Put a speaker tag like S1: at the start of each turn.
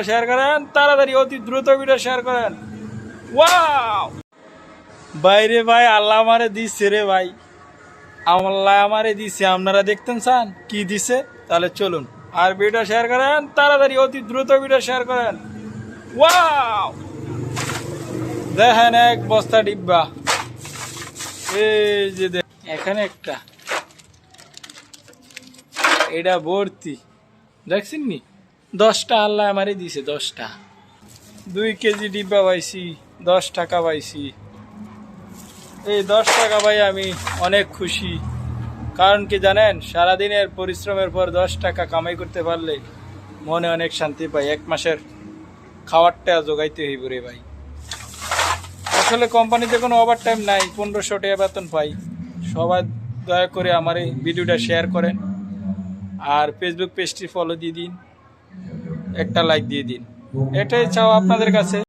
S1: Share করেন তাড়াতাড়ি, অতি দ্রুত ভিডিও শেয়ার করেন। ওয়াও বাইরে ভাই, আল্লাহ আমারে দিচ্ছে রে ভাই, আল্লাহ আমারে দিচ্ছে। আপনারা দেখতেন চান কি দিছে? তাহলে চলুন আর ভিডিও শেয়ার করেন তাড়াতাড়ি, অতি দ্রুত ভিডিও শেয়ার করেন। ওয়াও দেখেন এক বস্তা ডিব্বা, এই যে এখানে একটা, এটা ভর্তি, দেখছেন নি? 10টা আল্লাহ আমারই দিছে, 10টা। 2 কেজি ডিব্বা পাইছি, 10 টাকা পাইছি। এই 10 টাকা পাই আমি অনেক খুশি। কারণ কি জানেন, সারাদিনের পরিশ্রমের পর 10 টাকা কামাই করতে পারলে মনে অনেক শান্তি পাই। 1 মাসের খাওয়ারটা জোগাইতে হইব রে ভাই। আসলে কোম্পানিতে কোনো ওভার টাইম নাই, 1500 টাকা বেতন পাই। সবাই দয়া করে আমার এই ভিডিওটা শেয়ার করেন আর ফেসবুক পেজটি ফলো দিয়ে দিন, একটা লাইক দিয়ে দিন, এটাই চাও আপনাদের কাছে।